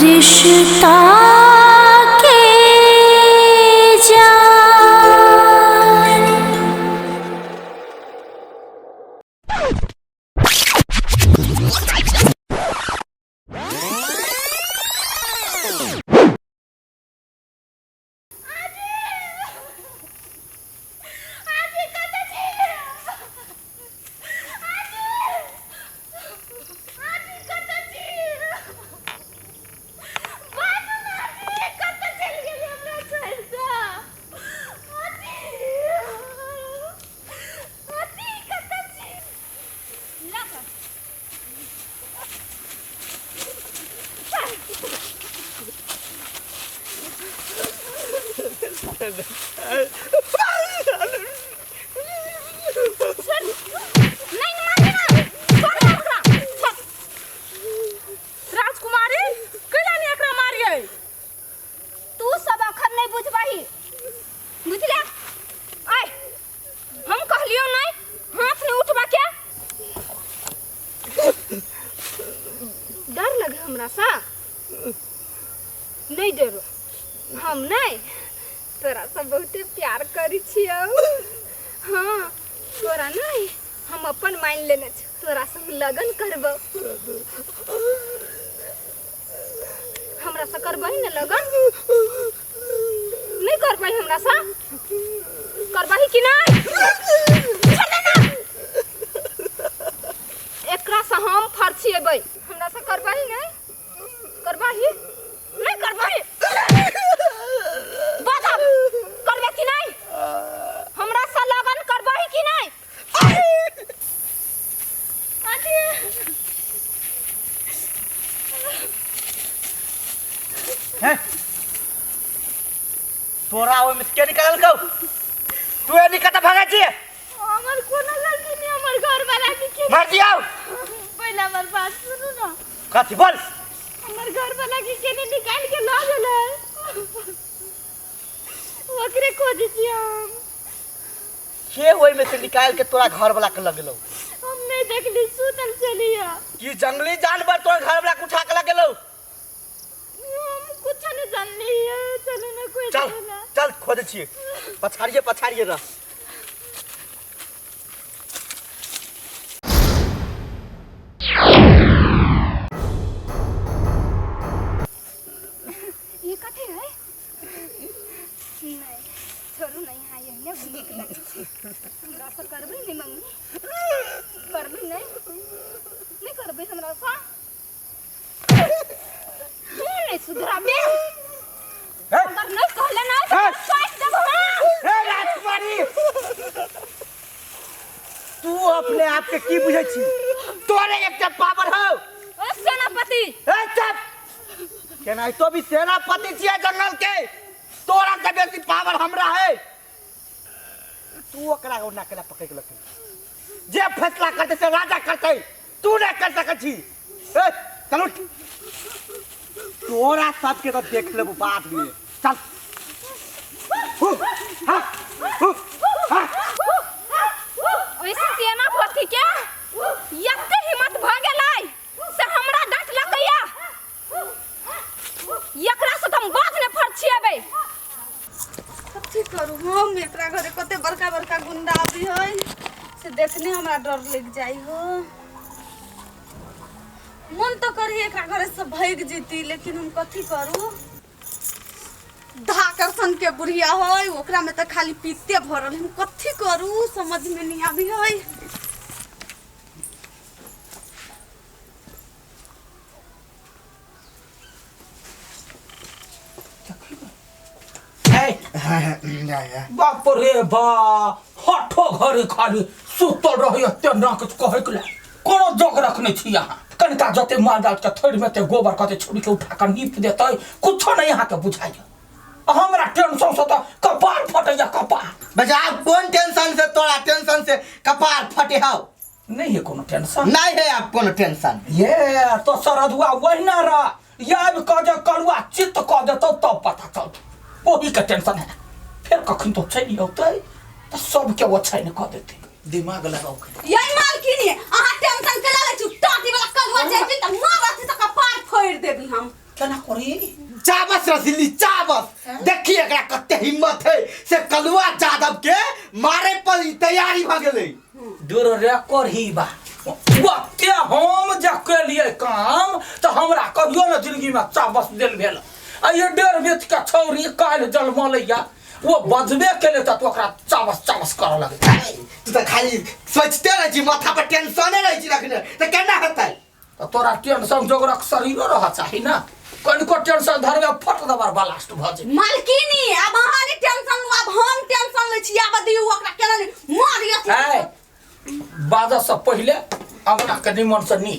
रिश्ता के जान। राजकुमारी कैला नहीं एकरा मारिए तू सब अखर नहीं बुझबाही बुझला आय हम कहलियो नहीं हाथ नहीं उठबा के डर लगे हमरा सा नहीं डरो हम नहीं तोरा से बहुते प्यार करी छियो हाँ तोरा नहीं हम अपन मान लेने छ तोरा से लगन करबो हमरा से करबही न लगन नहीं करबही हमरा से करबही कि नहीं चले ना एकरा से हम फरछिएबै हमरा से करबही नहीं करबही नहीं करबही बता करबे कि नहीं हमरा से लगन करबही कि नहीं आजी हैं तोरा ओय में के निकाल कौ तू ए निकट भागा छी हमर कोना लड़की नहीं हमर घर वाला की मार दियाओ पहले हमर बात सुनो ना कथि बोल हमर घर वाला की केने निकाल के ला गेलै ओकरे खोज छी हम के ओय में से निकाल के तोरा घर वाला के लगलो हम नहीं देखली सुतल चलिया की जंगली जानवर तोरा घर वाला के उठा के लगलो हम कुछ नहीं जानली है चलो ना कोई चल चल खोज छी पछाड़िए रह ये कथि है नहीं छोड़ू नहीं है ये ने नीक लगे छै हमरा से करबै नहीं मम्मी करबै नहीं करबै हमरा से तू नहीं सुधराबे अगर नहीं कहले ना तो काट देबो ए राजकुमारी तू अपने आप के की बुझै छी तोरे एकटा पावर हो ओ सेनापति ए चुप केना तो भी सेनापति छियै जंगल के तोरा से बेसी पावर हमरा है तू ओकरा ओना केना पकड़ के लखी जे फैसला करते से राजा करते तू नहीं कर सकै छी ए चल उठ तोरा सब के तो देख लेबो बात में चल हां ओइसे सेनापति के यत्ते हिम्मत भ गेलै से हमरा डट लगैया एकरा से हम बात ने फरछिएबै कथी करू हम एकरा घरे कते बड़का बड़का गुंडा आबी है से देखने हमरा डर लग जाई हो मन तो करी एकरा घरे से भाग जीती लेकिन हम कथी करू धाकरसन के बुढ़िया है ओकरा में तो खाली पीते भरल हम कथी करू समझ में नहीं आबी है बाप रे बा हठो घरे खाली सुतल रही तेना कुछ कहे के कोनो जग रखने छी यहाँ कनिका जते माल डाल के थोड़ी में ते गोबर कते छोड़ के उठा के नीप देते कुछ नहीं यहाँ के बुझाइए हमरा टेंशन से तो कपार फटे कपार बजा कौन टेंशन से तोरा टेंशन से कपार फटे हो नहीं है कोनो टेंशन नहीं है आप कोनो टेंशन ये तो सरधुआ वही ना रहा याद कजे करुआ चित्त क देतो तब पता चल वही का टेंशन है फिर कखन तो छै नहीं होते तो सब के वो छै न क देते दिमाग लगाओ यही मालकिन है अहाँ टेंशन के लागे छु टाटी वाला कलवा जाई त मारत त कपार फोड़ देबी हम केना करी चाबस रसीली चाबस देखिए एकरा कते हिम्मत है से कलुआ यादव के मारे पर तैयारी भ गेलै दूर रे करही बा वक्ते हम जके लिए काम तो हमरा कहियो न जिंदगी में चाबस दिल भेल आ ये डेढ़ बेच का छौरी काल जन्मलैया वो बजबे केले त ओकरा चाबस चाबस कर लगे तू तो खाली सोचते रह छी माथा पर टेंशन रह छी रखने त केना हेतै तोरा टेंशन जोगरक शरीर रह चाही ना कनको टेंशन धरबे फट दबार ब्लास्ट भ जाय मालकिनी अब अहां टेंशन लो अब हम टेंशन ले छी अब दियौ ओकरा केना नहीं मारियत है बाजा से पहले अपना के निमन से नी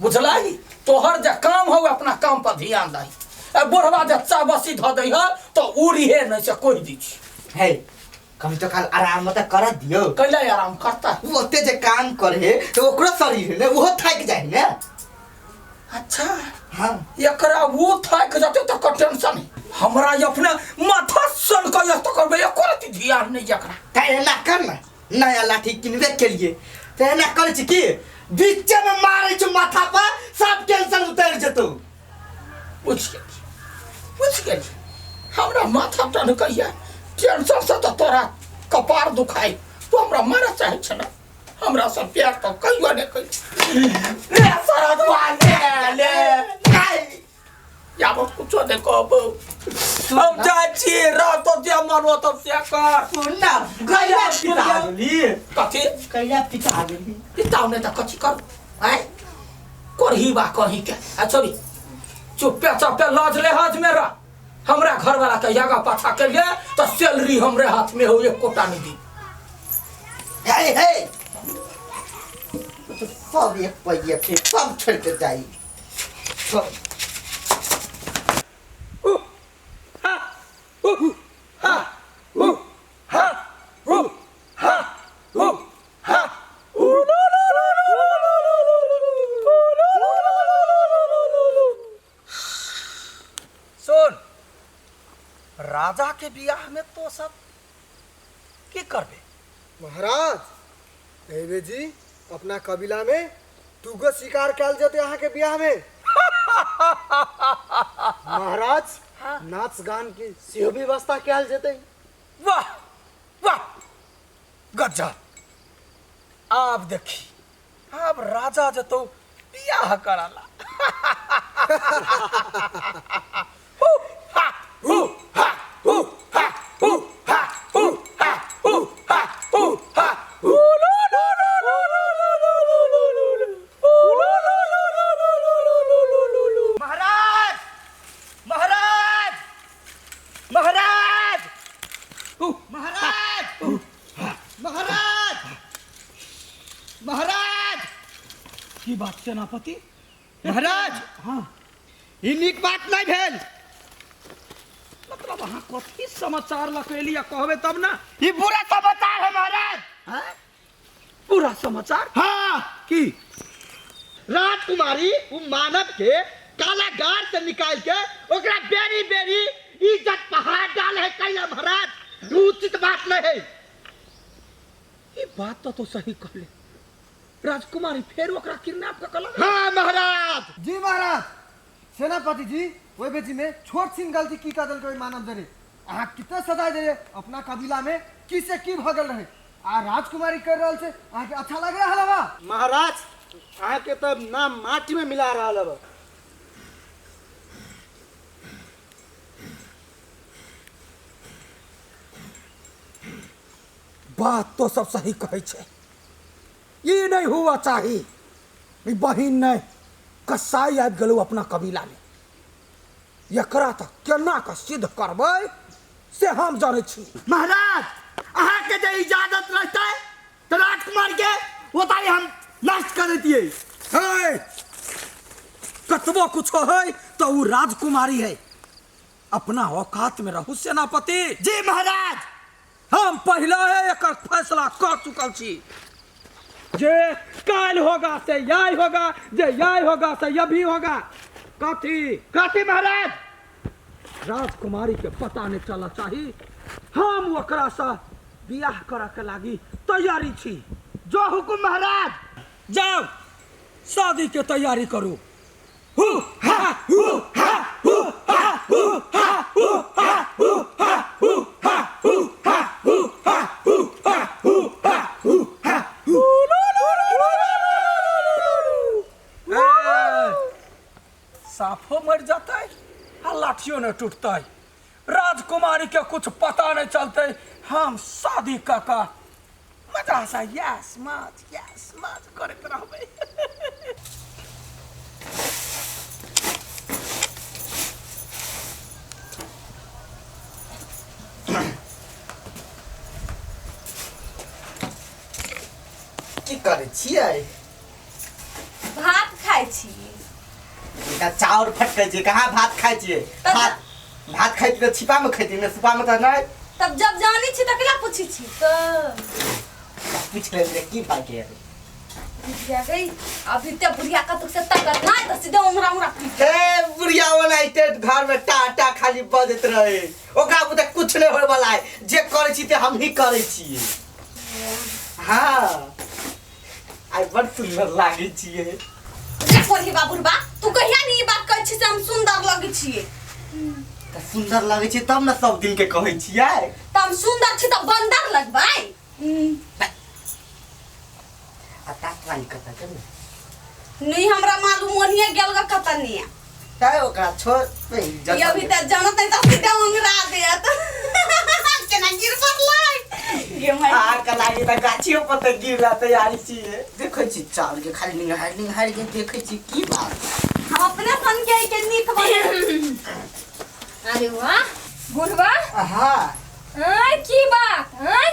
बुझलाई तोहर जे काम हो अपना काम पर ध्यान दही ए बुढ़वा जे चाबसी ध दई है तो उड़ी है नहीं से कोई दी है कभी तो काल आराम त कर दियो कैला आराम करता है वो ओते जे काम करे तो ओकरो शरीर है वो थक जाए ने अच्छा हां एकरा वो थक जाते तो टेंशन हमरा अपने माथा सन के तो करबे एको रति ध्यान नहीं एकरा काहे ना करना नया लाठी किनबे के लिए ते ना करे छी की बीच में मारे छ माथा पर सब टेंशन उतर जतो बुझ गए हमरा माथा टन कहिया टेंशन से तो तोरा कपार दुखाई तो हमरा मारा चाहे छ ना हमरा सब प्यार तो कहियो ने कहि ले सारा दुआ ले काई या वो कुछ ने कहबो हम चाची रात तो जे मानो तो से कर ना गया पिता गेली कथि कहिया पिता गेली पिता ने त कथि कर आय करही बा कहीं के आ छोरी चुप्पे चापे लाज ले हाथ में रह हमरा घर वाला के जगह पाछा के लिए तो सैलरी हमरे हाथ में हो एक कोटा नहीं दी हे हे तो सब एक पहिए थे सब छोड़ के जाई सुन राजा के बियाह में तो सब की करबे महाराज एबे जी अपना कबीला में दूगो शिकार कैल जते अहाँ के बियाह में महाराज नाच गान की सेहो व्यवस्था कैल जते वाह वाह गजब आप देखी अब राजा जतो बियाह कराला की बात सेनापति महाराज हाँ ई नीक बात नहीं भेल मतलब अहाँ कथी समाचार लखेली या कहबे तब ना ई बुरा समाचार है महाराज हैं पूरा समाचार हाँ की राजकुमारी वो मानव के कालागार से निकाल के ओकरा बेरी बेरी इज्जत पहाड़ डाल है कैला महाराज उचित बात नहीं है ये बात तो सही कहले राजकुमारी फेर ओकरा किडनैप कर कलक हाँ महाराज जी महाराज सेनापति जी ओए बेटी में छोट सी गलती की कदल कोई मानव दे अहाँ कितना सदा दे अपना कबीला में की से की भगल रहे आ राजकुमारी कर रहल से अहाँ के अच्छा लग रहा हलवा महाराज अहाँ के तब नाम माटी में मिला रहा है बात तो सब सही कहे छे ये नहीं हुआ चाहिए बहिन नहीं कसाई आबि गेलौ अपना कबीला में एकरा तक केना के सिद्ध करबै से हम जाने छी महाराज अहाँ के जे इजाजत रहते तो राजकुमार के वो ताली हम नष्ट कर देतिए है कतबो कुछ है तो वो राजकुमारी है अपना औकात में रहू सेनापति जी महाराज हम पहले है एक फैसला कर चुकल छी जे काल होगा से यही होगा जे यही होगा से यह भी होगा कथी कथी महाराज राजकुमारी के पता नहीं चला चाहिए हम ओकरा से बियाह करा के लागी तैयारी छी जो हुकुम महाराज जाओ शादी के तैयारी करू हु हा साफो मर जाता है आ लाठियों ने टूटता है। राजकुमारी के कुछ पता नहीं चलते, हम शादी का मजा सा यस मज करते रहबे। की करे छियै? भात खाइ छी। इनका चाउर फटकै छै, कहाँ भात खाइ छियै? भात खाइ तऽ छिपा में खैती ने, सुपा में तऽ नहीं। तब जब जानी छी तकला पूछी छी तो पूछ ले रे की बात है? बुढ़िया गई अभी ते बुढ़िया का तो से तकत ना तो सीधे उंगरा पीट। हे बुढ़िया वाला स्टेट घर में टाटा खाली बजत रहे, ओकरा बुते कुछ नहीं होय वाला है। जे करे छी ते हम ही करे छी। हाँ आई बड़ सुंदर लागे छिए। रे कोरी बाबूरबा तू कहिया नहीं बात कहै छी से हम सुंदर लगे छिए? त सुंदर लागे छी तब न सब दिन के कहै छियै। त हम सुंदर छी त बंदर लगबै? आ तात्वाई कता के नहीं हमरा मालूम ओनिए गेल ग कतनिया। ताय ओकरा छोड़ पे ये अभी त जानत नहीं त सीधे उंगरा देत। केना गिर पड़लै ये मैं आ कलागी त गाछियो पर त गिरला तैयारी छिए। देखै छी चाल के खाली निहार के देखै छी की बात। हम अपने सन के नीक बने। अरे वाह बुढ़वा हां आय की बात आय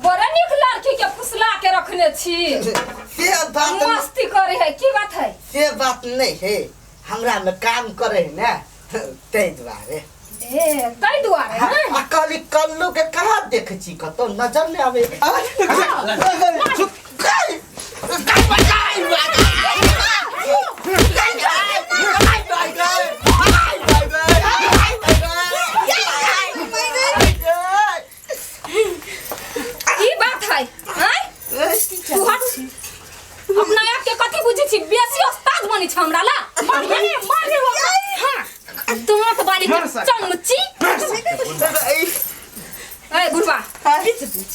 बड़ा निक लड़की के फुसला के रखने छी। से बात मस्ती करे है की बात है? से बात नहीं है, हमरा में काम करे है ना तै द्वारे। ए तै दुआरे हैं? अकाली कल्लू के कहाँ देखे छी कतो नजर नहीं आवे।